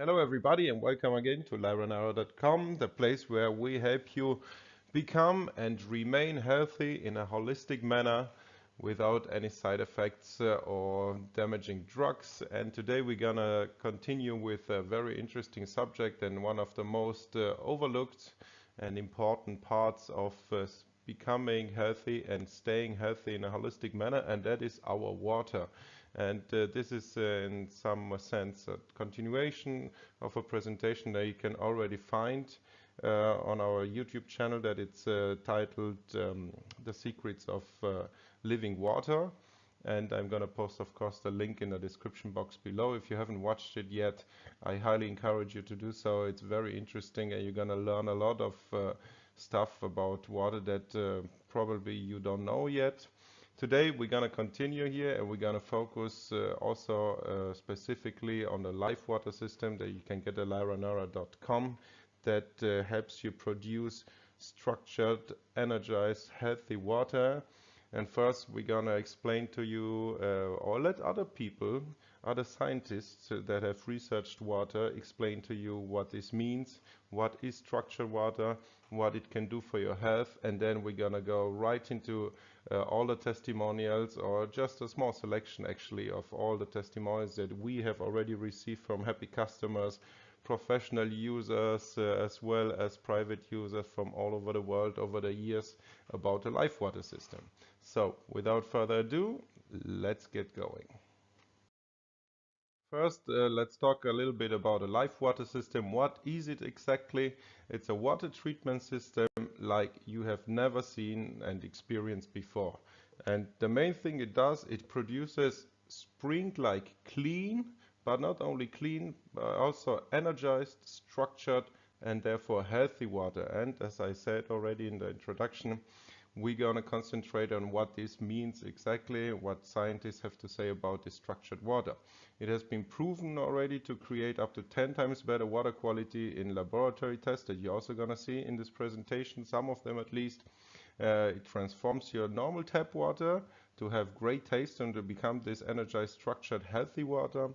Hello everybody and welcome again to LiveWater.com, the place where we help you become and remain healthy in a holistic manner without any side effects or damaging drugs. And today we're gonna continue with a very interesting subject and one of the most overlooked and important parts of becoming healthy and staying healthy in a holistic manner, and that is our water. And this is in some sense a continuation of a presentation that you can already find on our YouTube channel that it's titled The Secrets of Living Water. And I'm going to post, of course, the link in the description box below. If you haven't watched it yet, I highly encourage you to do so. It's very interesting and you're going to learn a lot of stuff about water that probably you don't know yet. Today we're going to continue here and we're going to focus also specifically on the LiveWater system that you can get at livewater.com that helps you produce structured, energized, healthy water. And first we're going to explain to you or let other people, other scientists that have researched water explain to you what this means, what is structured water, what it can do for your health, and then we're going to go right into all the testimonials, or just a small selection actually of all the testimonials that we have already received from happy customers, professional users, as well as private users from all over the world over the years about the LiveWater system. So without further ado, let's get going. First, let's talk a little bit about a LiveWater system. What is it exactly? It's a water treatment system like you have never seen and experienced before. And the main thing it does, it produces spring-like clean, but not only clean, but also energized, structured, and therefore healthy water. And as I said already in the introduction, we're going to concentrate on what this means exactly, what scientists have to say about this structured water. It has been proven already to create up to 10 times better water quality in laboratory tests that you're also going to see in this presentation, some of them at least. It transforms your normal tap water to have great taste and to become this energized, structured, healthy water.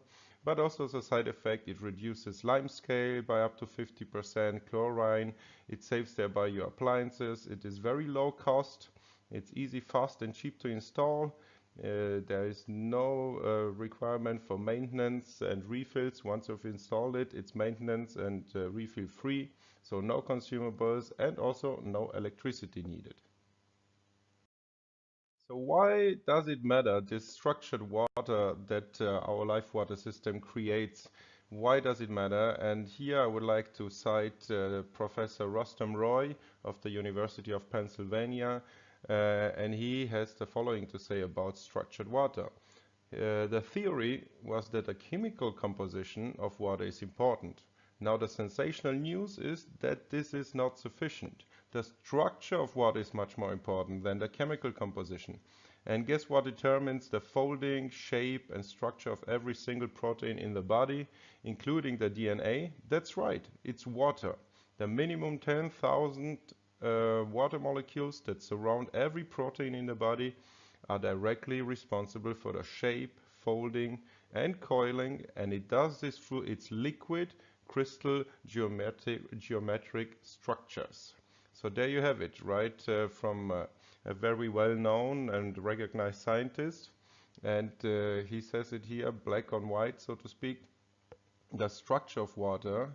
But also as a side effect, it reduces lime scale by up to 50%, chlorine, it saves thereby your appliances, it is very low cost, it's easy, fast and cheap to install. There is no requirement for maintenance and refills. Once you've installed it, it's maintenance and refill free, so no consumables and also no electricity needed. So why does it matter, this structured water that our LiveWater system creates? Why does it matter? And here I would like to cite Professor Rostam Roy of the University of Pennsylvania, and he has the following to say about structured water. The theory was that the chemical composition of water is important. Now the sensational news is that this is not sufficient. The structure of water is much more important than the chemical composition. And guess what determines the folding, shape and structure of every single protein in the body, including the DNA? That's right, it's water. The minimum 10,000 water molecules that surround every protein in the body are directly responsible for the shape, folding and coiling, and it does this through its liquid crystal geometric structures. So there you have it, right, from a very well-known and recognized scientist, and he says it here black on white, so to speak. The structure of water,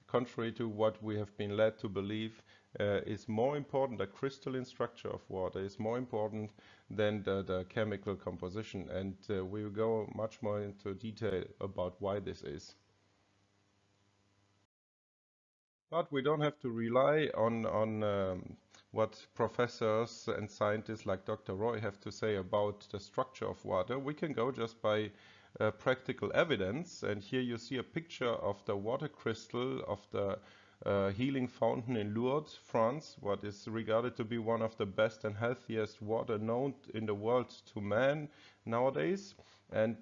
contrary to what we have been led to believe, is more important. The crystalline structure of water is more important than the chemical composition, and we will go much more into detail about why this is. But we don't have to rely on what professors and scientists like Dr. Roy have to say about the structure of water. We can go just by practical evidence. And here you see a picture of the water crystal of the healing fountain in Lourdes, France, what is regarded to be one of the best and healthiest water known in the world to man nowadays. And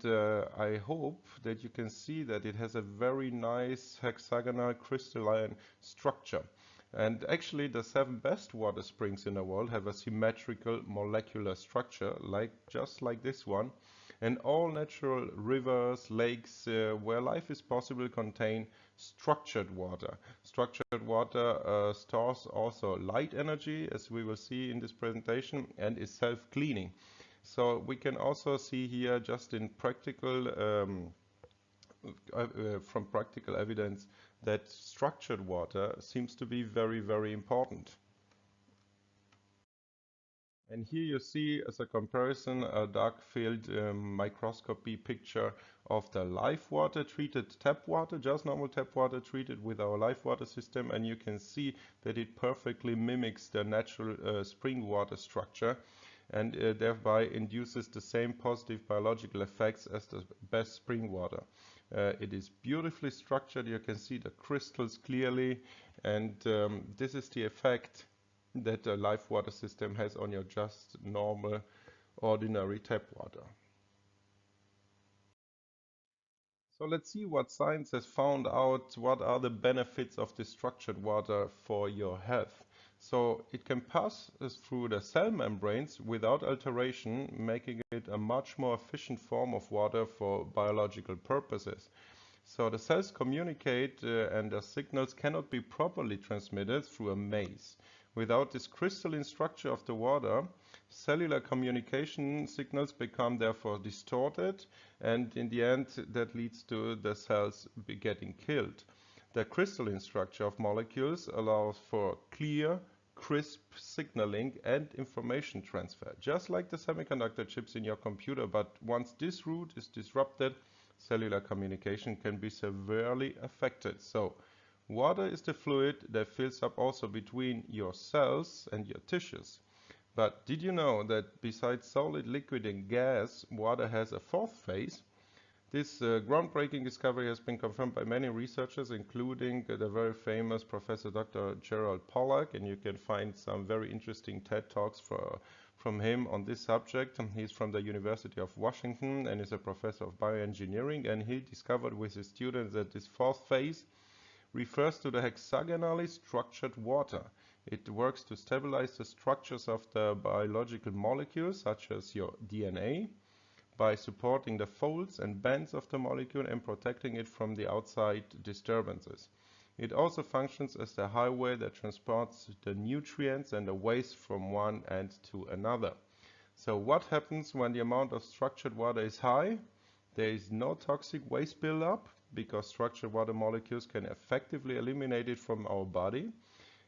I hope that you can see that it has a very nice hexagonal crystalline structure. And actually the 7 best water springs in the world have a symmetrical molecular structure, just like this one. And all natural rivers, lakes, where life is possible contain structured water. Structured water stores also light energy, as we will see in this presentation, and is self-cleaning. So we can also see here, just in practical, from practical evidence, that structured water seems to be very, very important. And here you see, as a comparison, a dark field microscopy picture of the LiveWater treated tap water, just normal tap water treated with our LiveWater system, and you can see that it perfectly mimics the natural spring water structure, and thereby induces the same positive biological effects as the best spring water. It is beautifully structured, you can see the crystals clearly, and this is the effect that the LiveWater system has on your just normal ordinary tap water. So let's see what science has found out, what are the benefits of this structured water for your health. So it can pass through the cell membranes without alteration, making it a much more efficient form of water for biological purposes. So the cells communicate and the signals cannot be properly transmitted through a maze. Without this crystalline structure of the water, cellular communication signals become therefore distorted, and in the end that leads to the cells getting killed. The crystalline structure of molecules allows for clear, crisp signaling and information transfer, just like the semiconductor chips in your computer, but once this route is disrupted, cellular communication can be severely affected. So water is the fluid that fills up also between your cells and your tissues. But did you know that besides solid, liquid and gas, water has a fourth phase? This groundbreaking discovery has been confirmed by many researchers, including the very famous Professor Dr. Gerald Pollack, and you can find some very interesting TED Talks from him on this subject. He's from the University of Washington and is a professor of bioengineering, and he discovered with his students that this fourth phase refers to the hexagonally structured water. It works to stabilize the structures of the biological molecules, such as your DNA, by supporting the folds and bends of the molecule and protecting it from the outside disturbances. It also functions as the highway that transports the nutrients and the waste from one end to another. So what happens when the amount of structured water is high? There is no toxic waste buildup, because structured water molecules can effectively eliminate it from our body.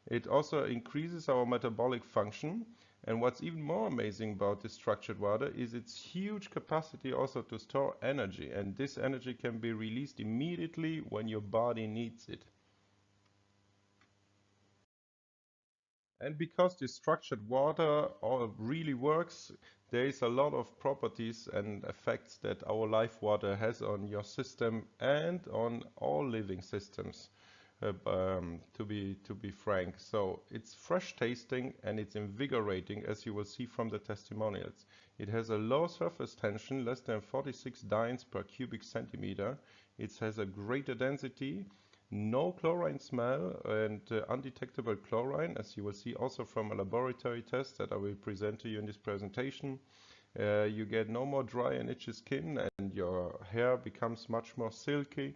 It also increases our metabolic function, and what's even more amazing about this structured water is its huge capacity also to store energy, and this energy can be released immediately when your body needs it. And because this structured water all really works, there is a lot of properties and effects that our LiveWater has on your system and on all living systems, to be frank. So it's fresh tasting and it's invigorating, as you will see from the testimonials. It has a low surface tension, less than 46 dynes per cubic centimeter. It has a greater density, no chlorine smell, and undetectable chlorine, as you will see also from a laboratory test that I will present to you in this presentation. You get no more dry and itchy skin, and your hair becomes much more silky.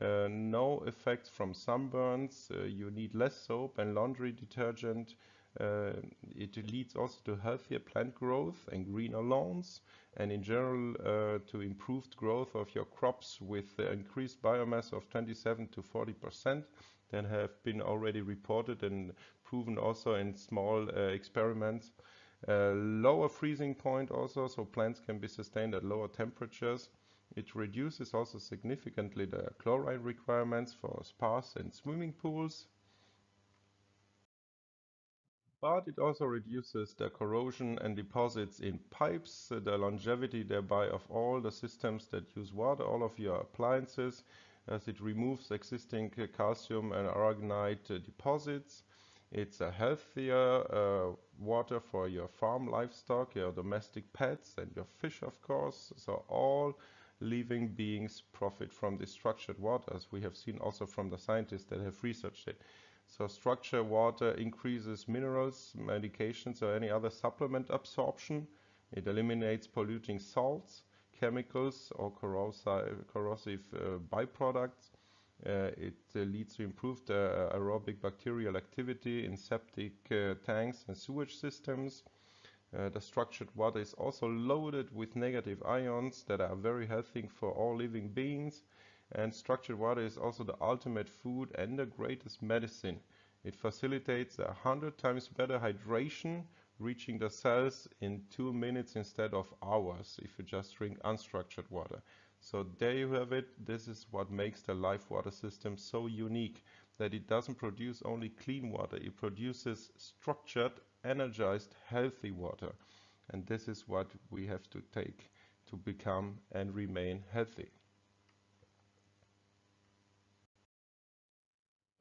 No effects from sunburns. You need less soap and laundry detergent. It leads also to healthier plant growth and greener lawns, and in general to improved growth of your crops with increased biomass of 27 to 40% that have been already reported and proven also in small experiments. Lower freezing point also, so plants can be sustained at lower temperatures. It reduces also significantly the chlorine requirements for spas and swimming pools. But it also reduces the corrosion and deposits in pipes, the longevity thereby of all the systems that use water, all of your appliances, as it removes existing calcium and aragonite deposits. It's a healthier water for your farm livestock, your domestic pets and your fish, of course. So all living beings profit from this structured water, as we have seen also from the scientists that have researched it. So structured water increases minerals, medications or any other supplement absorption. It eliminates polluting salts, chemicals or corrosive byproducts. It leads to improved aerobic bacterial activity in septic tanks and sewage systems. The structured water is also loaded with negative ions that are very healthy for all living beings. And structured water is also the ultimate food and the greatest medicine. It facilitates 100 times better hydration, reaching the cells in 2 minutes instead of hours if you just drink unstructured water. So there you have it. This is what makes the LiveWater system so unique, that it doesn't produce only clean water, it produces structured, energized, healthy water. And this is what we have to take to become and remain healthy.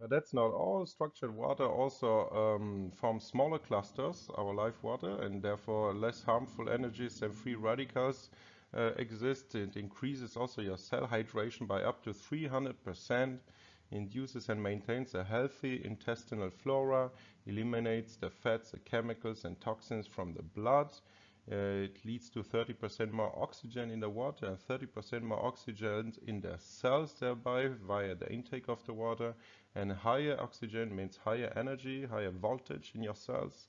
But that's not all. Structured water also forms smaller clusters, our LiveWater, and therefore less harmful energies and free radicals exist. It increases also your cell hydration by up to 300%, induces and maintains a healthy intestinal flora, eliminates the fats, the chemicals and toxins from the blood. It leads to 30% more oxygen in the water and 30% more oxygen in the cells thereby via the intake of the water. And higher oxygen means higher energy, higher voltage in your cells.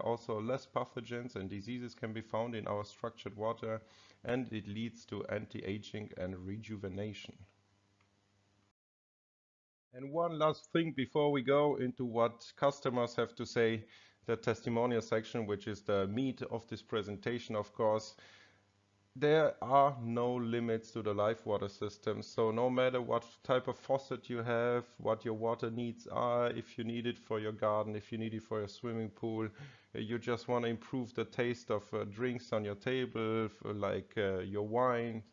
Also less pathogens and diseases can be found in our structured water, and it leads to anti-aging and rejuvenation. And one last thing before we go into what customers have to say, the testimonial section, which is the meat of this presentation, of course. There are no limits to the LiveWater system, so no matter what type of faucet you have, what your water needs are, if you need it for your garden, if you need it for your swimming pool, you just want to improve the taste of drinks on your table, like your wine,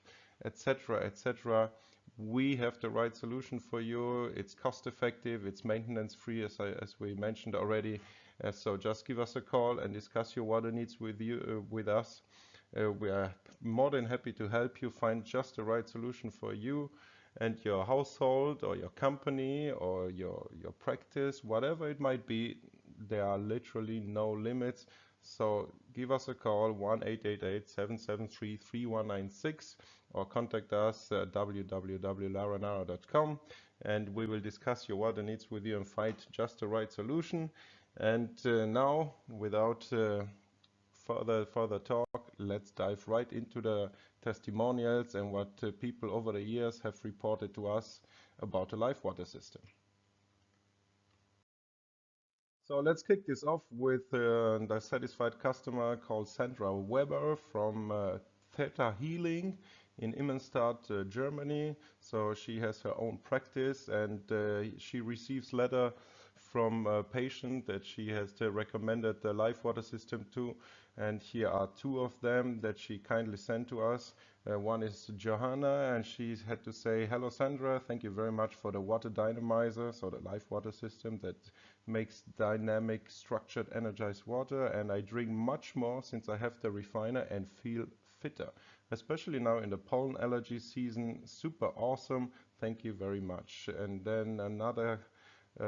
etc., etc. We have the right solution for you. It's cost effective, it's maintenance free, as we mentioned already. So just give us a call and discuss your water needs with us. We are more than happy to help you find just the right solution for you and your household or your company or your practice, whatever it might be. There are literally no limits. So give us a call, 1-888-773-3196, or contact us at www.laranara.com, and we will discuss your water needs with you and find just the right solution. And now, without further talk, let's dive right into the testimonials and what people over the years have reported to us about the LiveWater system. So let's kick this off with the satisfied customer called Sandra Weber from THETA Healing in IMMENSTADT, Germany. So she has her own practice, and she receives letter from a patient that she has recommended the LiveWater system to, and here are two of them that she kindly sent to us. One is Johanna, and she had to say, "Hello Sandra, thank you very much for the water dynamizer, so the LiveWater system that makes dynamic, structured, energized water, and I drink much more since I have the refiner and feel fitter, especially now in the pollen allergy season. Super awesome, thank you very much." And then another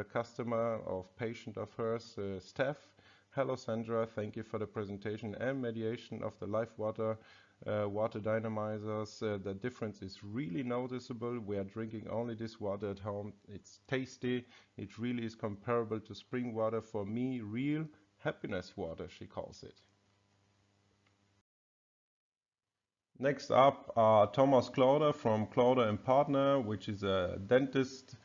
customer or patient of hers, Steph. "Hello Sandra, thank you for the presentation and mediation of the LiveWater water dynamizers. The difference is really noticeable. We are drinking only this water at home. It's tasty. It really is comparable to spring water for me. Real happiness water," she calls it. Next up are Thomas CLAUDER from CLAUDER & Partner, which is a dentist.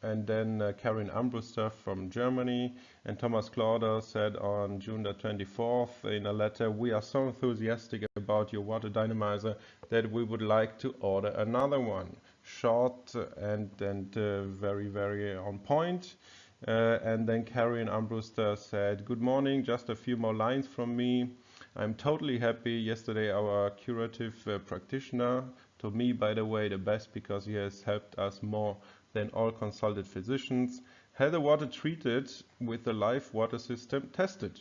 And then KARIN ARMBRUSTER from Germany. And Thomas CLAUDER said on June the 24th in a letter, "We are so enthusiastic about your water dynamizer that we would like to order another one." Short and very, very on point. And then KARIN ARMBRUSTER said, "Good morning, just a few more lines from me. I'm totally happy. Yesterday our curative practitioner, to me by the way the best because he has helped us more than all consulted physicians, had the water treated with the LiveWater system tested.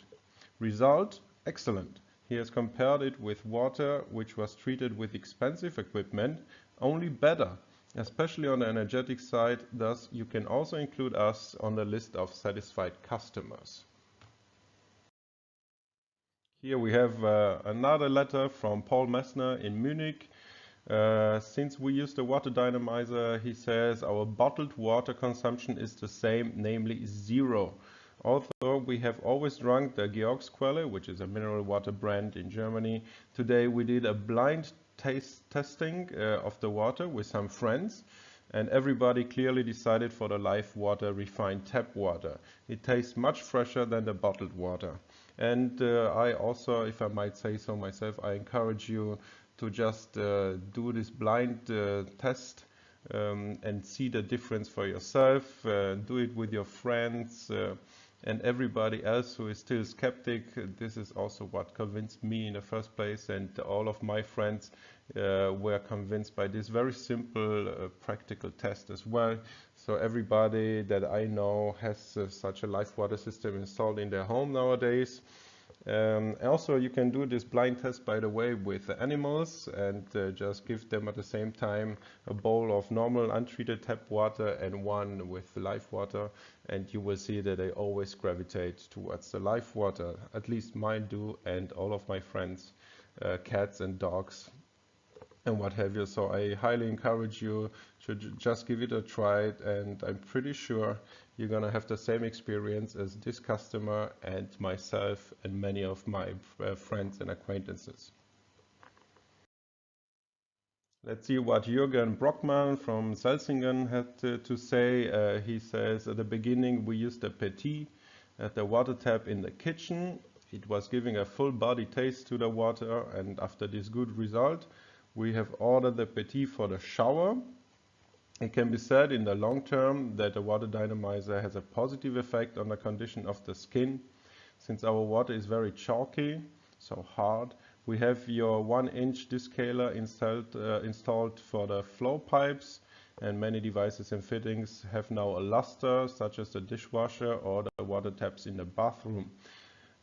Result, excellent. He has compared it with water which was treated with expensive equipment, only better, especially on the energetic side. Thus, you can also include us on the list of satisfied customers." Here we have another letter from Paul MESSNER in Munich. Since we use the water dynamizer, he says our bottled water consumption is the same, namely 0. Although we have always drunk the SCHWARZL, which is a mineral water brand in Germany, today we did a blind testing of the water with some friends, and everybody clearly decided for the LiveWater refined tap water. It tastes much fresher than the bottled water. And I also, if I might say so myself, I encourage you to just do this blind test and see the difference for yourself. Do it with your friends and everybody else who is still skeptic. This is also what convinced me in the first place, and all of my friends were convinced by this very simple practical test as well. So everybody that I know has such a LiveWater system installed in their home nowadays. Also, you can do this blind test, by the way, with animals, and just give them at the same time a bowl of normal untreated tap water and one with LiveWater, and you will see that they always gravitate towards the LiveWater. At least mine do, and all of my friends, cats and dogs and what have you. So I highly encourage you to just give it a try, and I'm pretty sure you're gonna have the same experience as this customer and myself and many of my friends and acquaintances. Let's see what Jürgen Brockmann from Salzingen had to say. He says, at the beginning we used a petit at the water tap in the kitchen. It was giving a full body taste to the water, and after this good result, we have ordered the petit for the shower. It can be said in the long term that the water dynamizer has a positive effect on the condition of the skin. Since our water is very chalky, so hard, we have your 1-inch descaler installed for the flow pipes, and many devices and fittings have now a luster, such as the dishwasher or the water taps in the bathroom.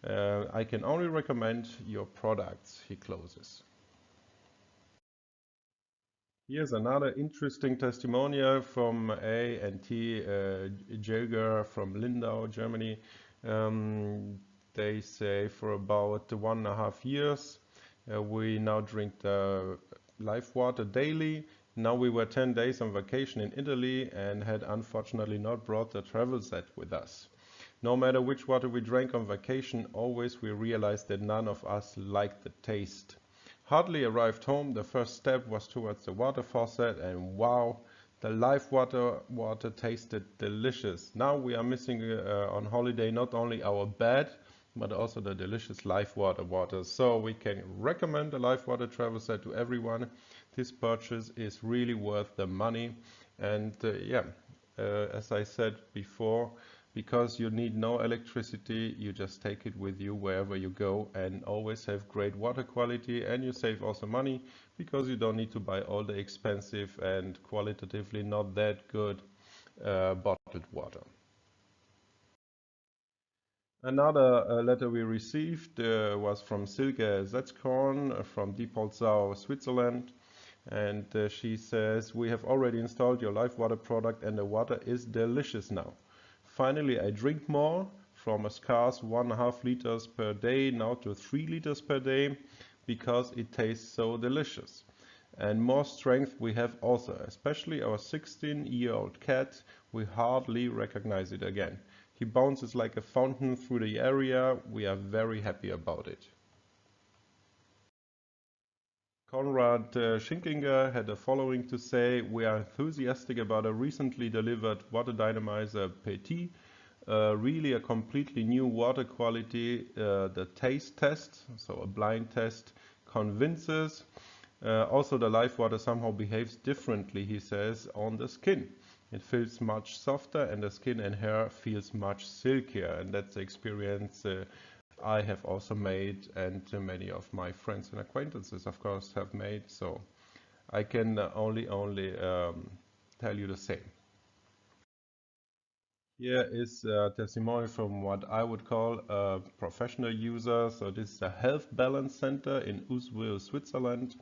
I can only recommend your products, he closes. Here's another interesting testimonial from A&T JAEGER from Lindau, Germany. They say for about 1.5 years we now drink the LiveWater daily. Now we were 10 days on vacation in Italy and had unfortunately not brought the travel set with us. No matter which water we drank on vacation, always we realized that none of us liked the taste. Hardly arrived home, the first step was towards the water faucet, and wow, the LiveWater water tasted delicious. Now we are missing on holiday not only our bed, but also the delicious LiveWater water. So we can recommend the LiveWater travel set to everyone. This purchase is really worth the money, and as I said before, because you need no electricity, you just take it with you wherever you go and always have great water quality, and you save also money because you don't need to buy all the expensive and qualitatively not that good bottled water. Another letter we received was from SILKE SETZKORN from DIEPOLDSAU, Switzerland. And she says, we have already installed your LiveWater product and the water is delicious now. Finally, I drink more, from a scarce 1.5 liters per day now to 3 liters per day, because it tastes so delicious. And more strength we have also, especially our 16-year-old cat. We hardly recognize it again. He bounces like a fountain through the area. We are very happy about it. Konrad Schinkinger had the following to say: we are enthusiastic about a recently delivered water dynamizer petit, really a completely new water quality. The taste test, so a blind test, convinces. Also the LiveWater somehow behaves differently, he says, on the skin. It feels much softer and the skin and hair feels much silkier, and that's the experience I have also made, and many of my friends and acquaintances, of course, have made. So I can only tell you the same. Here is a testimony from what I would call a professional user. So this is a health balance center in UZWIL, Switzerland.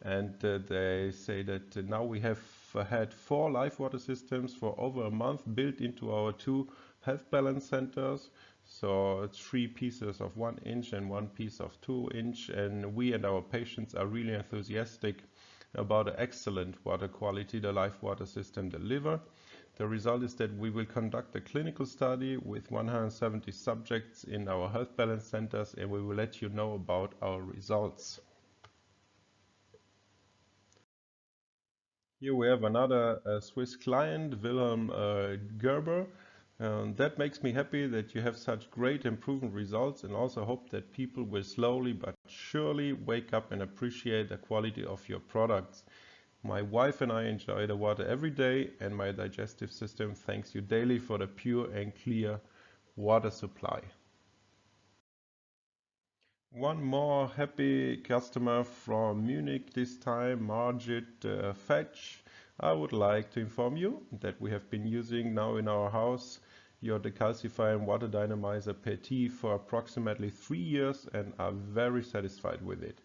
And they say that now we have had 4 LiveWater systems for over a month built into our 2 health balance centers. So it's 3 pieces of 1 inch and 1 piece of 2 inch, and we and our patients are really enthusiastic about the excellent water quality the LiveWater system delivers. The result is that we will conduct a clinical study with 170 subjects in our health balance centers, and we will let you know about our results. Here we have another Swiss client, Wilhelm Gerber. That makes me happy that you have such great improvement results, and also hope that people will slowly but surely wake up and appreciate the quality of your products. My wife and I enjoy the water every day, and my digestive system thanks you daily for the pure and clear water supply. One more happy customer from Munich, this time Margit FAETSCH. I would like to inform you that we have been using now in our house your decalcifying water dynamizer PT for approximately 3 years and are very satisfied with it.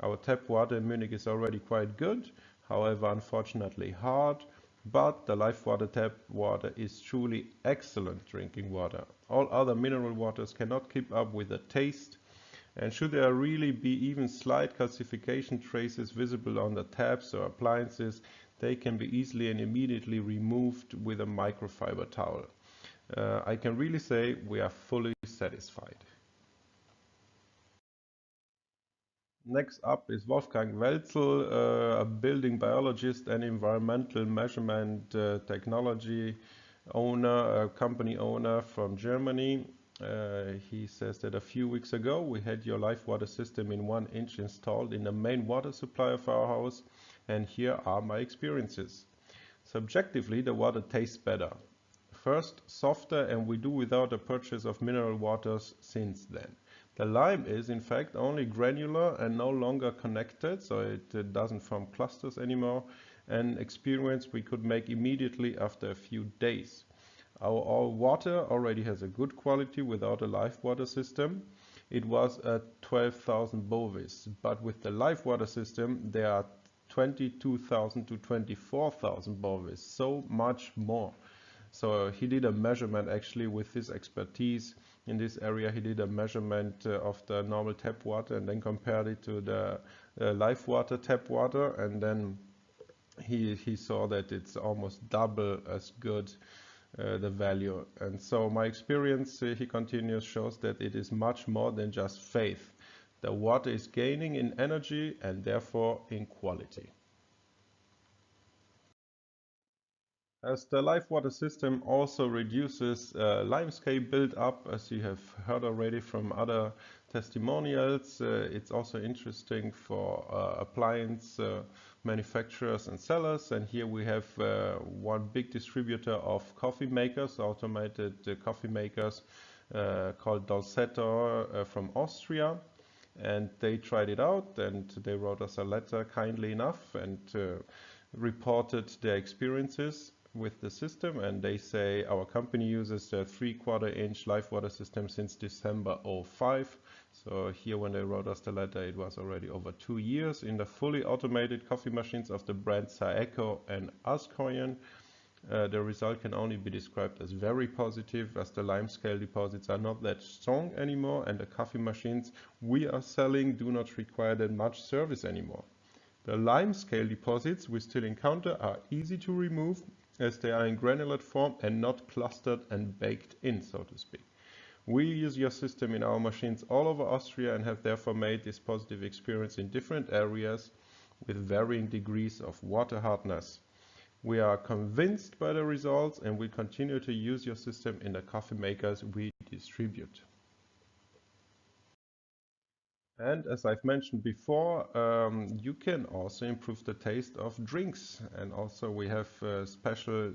Our tap water in Munich is already quite good, however unfortunately hard, but the LiveWater tap water is truly excellent drinking water. All other mineral waters cannot keep up with the taste, and should there really be even slight calcification traces visible on the taps or appliances, they can be easily and immediately removed with a microfiber towel. I can really say we are fully satisfied. Next up is Wolfgang WELZEL, a building biologist and environmental measurement technology owner, company owner from Germany. He says that a few weeks ago we had your LiveWater system in 1 inch installed in the main water supply of our house, and here are my experiences. Subjectively, the water tastes better. First, softer, and we do without the purchase of mineral waters since then. The lime is in fact only granular and no longer connected, so it doesn't form clusters anymore, an experience we could make immediately after a few days. Our water already has a good quality without a LiveWater system. It was at 12,000 bovis, but with the LiveWater system there are 22,000 to 24,000 bovis, so much more. So he did a measurement actually with his expertise in this area. He did a measurement of the normal tap water and then compared it to the LiveWater tap water, and then he saw that it's almost double as good the value. And so my experience, he continues, shows that it is much more than just faith. The water is gaining in energy and therefore in quality. As the LiveWater system also reduces limescale build-up, as you have heard already from other testimonials, it's also interesting for appliance manufacturers and sellers. And here we have one big distributor of coffee makers, automated coffee makers, called DOLCETTO from Austria. And they tried it out, and they wrote us a letter kindly enough and reported their experiences with the system, and they say our company uses the 3/4 inch LiveWater system since December 05. So here when they wrote us the letter, it was already over 2 years in the fully automated coffee machines of the brand SETZKORN and SCHWARZL. The result can only be described as very positive, as the limescale deposits are not that strong anymore, and the coffee machines we are selling do not require that much service anymore. The limescale deposits we still encounter are easy to remove, as they are in granulate form and not clustered and baked in, so to speak. We use your system in our machines all over Austria and have therefore made this positive experience in different areas with varying degrees of water hardness. We are convinced by the results and will continue to use your system in the coffee makers we distribute. And as I've mentioned before, you can also improve the taste of drinks. And also we have special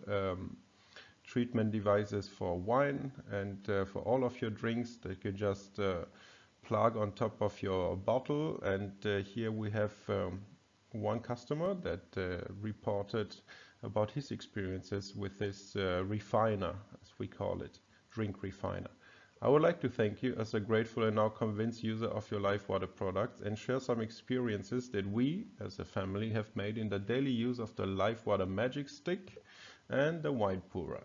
treatment devices for wine and for all of your drinks that you just plug on top of your bottle. And here we have one customer that reported about his experiences with this refiner, as we call it, drink refiner. I would like to thank you as a grateful and now convinced user of your LiveWater products and share some experiences that we as a family have made in the daily use of the LiveWater Magic Stick and the wine pourer.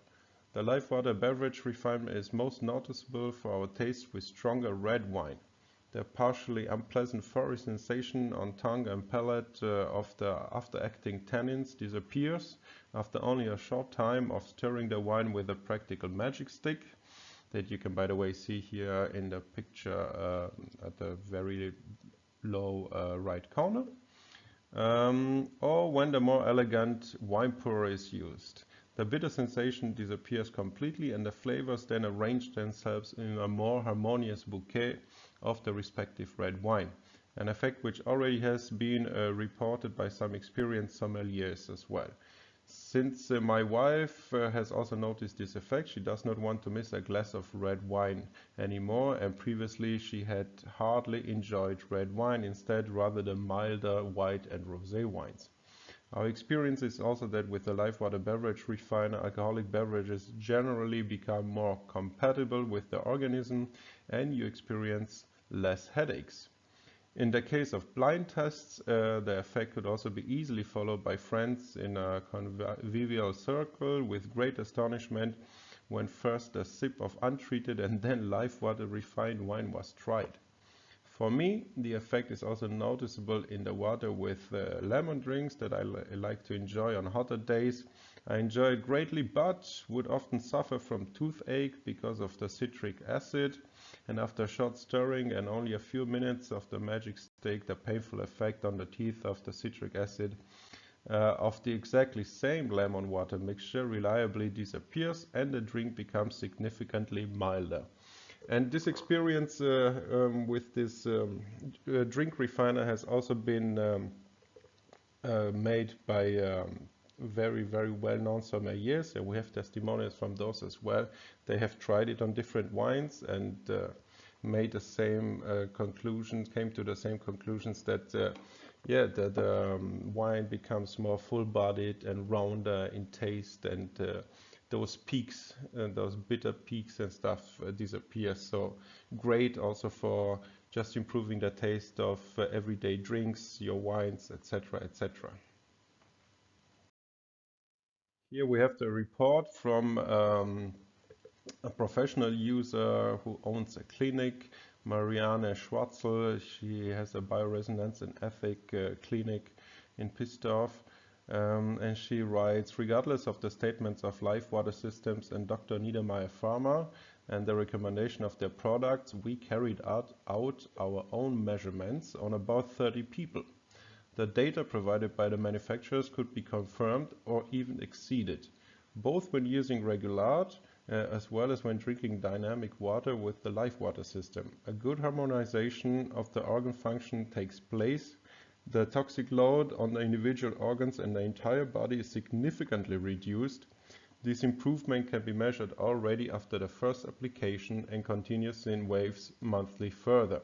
The LiveWater beverage refinement is most noticeable for our taste with stronger red wine. The partially unpleasant furry sensation on tongue and palate of the after-acting tannins disappears after only a short time of stirring the wine with a practical magic stick that you can, by the way, see here in the picture at the very low right corner, or when the more elegant wine pourer is used. The bitter sensation disappears completely and the flavors then arrange themselves in a more harmonious bouquet of the respective red wine, an effect which already has been reported by some experienced sommeliers as well. Since my wife has also noticed this effect, she does not want to miss a glass of red wine anymore, and previously she had hardly enjoyed red wine, instead rather the milder white and rosé wines. Our experience is also that with the LiveWater beverage refiner, alcoholic beverages generally become more compatible with the organism and you experience less headaches. In the case of blind tests, the effect could also be easily followed by friends in a convivial circle with great astonishment when first a sip of untreated and then LiveWater refined wine was tried. For me, the effect is also noticeable in the water with lemon drinks that I like to enjoy on hotter days. I enjoy it greatly, but would often suffer from toothache because of the citric acid. And after short stirring and only a few minutes of the magic stick, the painful effect on the teeth of the citric acid of the exactly same lemon water mixture reliably disappears and the drink becomes significantly milder. And this experience with this drink refiner has also been made by very, very well-known sommeliers, and we have testimonials from those as well. They have tried it on different wines and made the same conclusions, came to the same conclusions that the wine becomes more full-bodied and rounder in taste, and those peaks, those bitter peaks and stuff disappear. So great also for just improving the taste of everyday drinks, your wines, etc., etc. Here we have the report from a professional user who owns a clinic, MARIANNE SCHWARZL. She has a bioresonance and ethic clinic in Pistorf. And she writes, regardless of the statements of LiveWater Systems and Dr. Niedermeyer Pharma and the recommendation of their products, we carried out our own measurements on about 30 people. The data provided by the manufacturers could be confirmed or even exceeded, both when using Regulard as well as when drinking dynamic water with the LiveWater system. A good harmonization of the organ function takes place. The toxic load on the individual organs and the entire body is significantly reduced. This improvement can be measured already after the first application and continues in waves monthly further.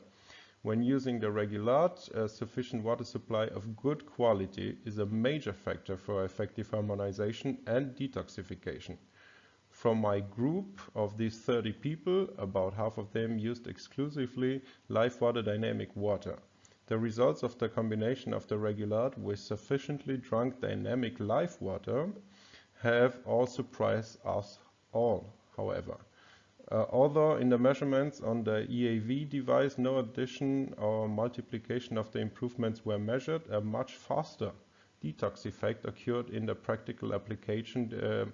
When using the Regulard, a sufficient water supply of good quality is a major factor for effective harmonization and detoxification. From my group of these 30 people, about half of them used exclusively LiveWater dynamic water. The results of the combination of the Regulard with sufficiently drunk dynamic LiveWater have all surprised us all, however. Although in the measurements on the EAV device no addition or multiplication of the improvements were measured, a much faster detox effect occurred in the practical application,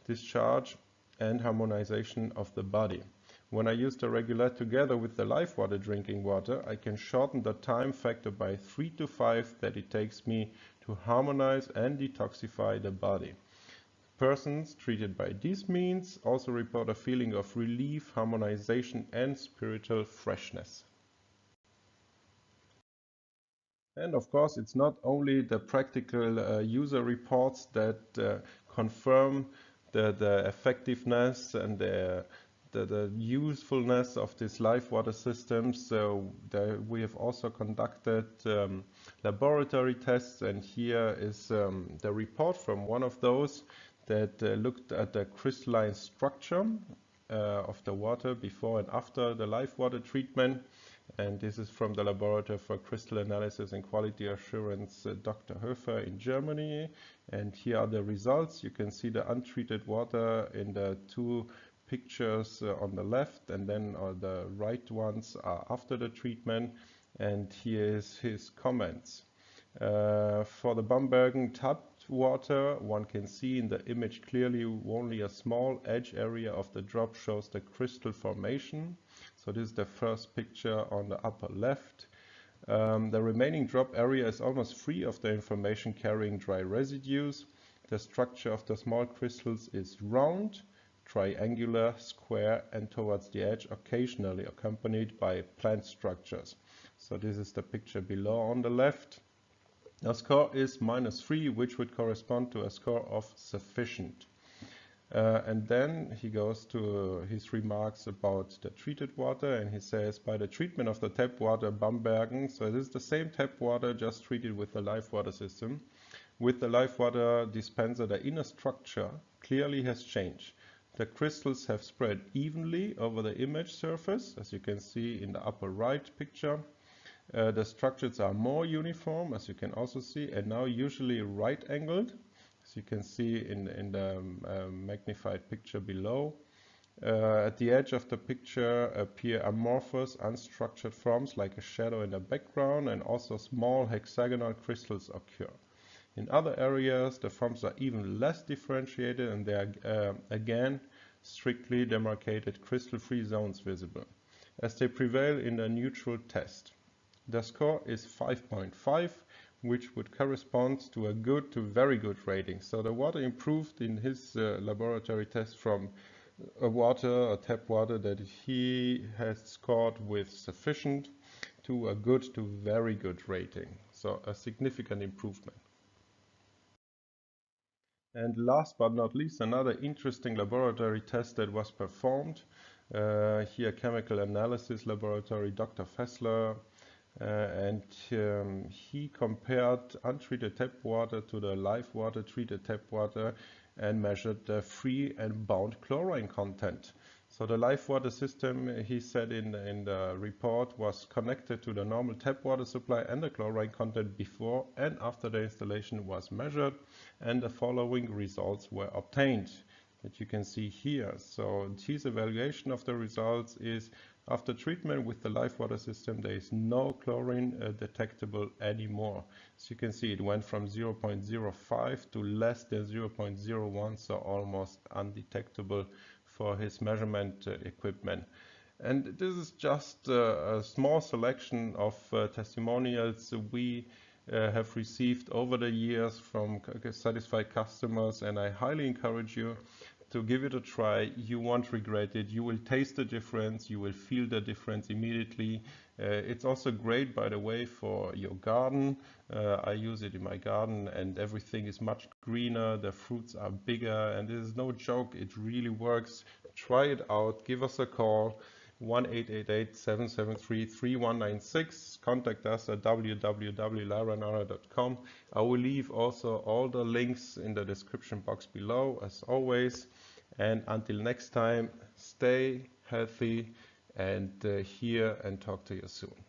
discharge and harmonization of the body. When I use the Regular together with the LiveWater drinking water, I can shorten the time factor by 3 to 5 that it takes me to harmonize and detoxify the body. Persons treated by these means also report a feeling of relief, harmonization and spiritual freshness. And of course, it's not only the practical user reports that confirm the effectiveness and the usefulness of these LiveWater systems. So we have also conducted laboratory tests, and here is the report from one of those that looked at the crystalline structure of the water before and after the LiveWater treatment. And this is from the Laboratory for Crystal Analysis and Quality Assurance, Dr. Höfer in Germany. And here are the results. You can see the untreated water in the two pictures on the left, and then the right ones are after the treatment. And here is his comments. For the Bambergen tapped water, one can see in the image clearly only a small edge area of the drop shows the crystal formation. So this is the first picture on the upper left. The remaining drop area is almost free of the information carrying dry residues. The structure of the small crystals is round, triangular, square, and towards the edge occasionally accompanied by plant structures. So this is the picture below on the left. The score is -3, which would correspond to a score of sufficient. And then he goes to his remarks about the treated water, and he says, by the treatment of the tap water Bambergen, so this is the same tap water just treated with the LiveWater system. With the LiveWater dispenser, the inner structure clearly has changed. The crystals have spread evenly over the image surface, as you can see in the upper right picture. The structures are more uniform, as you can also see, and now usually right-angled, as you can see in the magnified picture below. At the edge of the picture appear amorphous, unstructured forms like a shadow in the background, and also small hexagonal crystals occur. In other areas, the forms are even less differentiated, and there are again strictly demarcated crystal-free zones visible, as they prevail in the neutral test. The score is 5.5, which would correspond to a good to very good rating. So the water improved in his laboratory test from a tap water that he has scored with sufficient to a good to very good rating. So a significant improvement. And last but not least, another interesting laboratory test that was performed. Here, chemical analysis laboratory, Dr. Fessler, and he compared untreated tap water to the LiveWater treated tap water and measured the free and bound chlorine content. So the LiveWater system, he said in the report, was connected to the normal tap water supply, and the chlorine content before and after the installation was measured, and the following results were obtained that you can see here. So his evaluation of the results is, after treatment with the LiveWater system, there is no chlorine detectable anymore. So you can see it went from 0.05 to less than 0.01, so almost undetectable for his measurement equipment. And this is just a small selection of testimonials we have received over the years from satisfied customers, and I highly encourage you to give it a try. You won't regret it. You will taste the difference. You will feel the difference immediately. It's also great, by the way, for your garden. I use it in my garden, and everything is much greener. The fruits are bigger, and this is no joke. It really works. Try it out. Give us a call. 1-888-773-3196. Contact us at www.liveranara.com. I will leave also all the links in the description box below, as always. And until next time, stay healthy and hear and talk to you soon.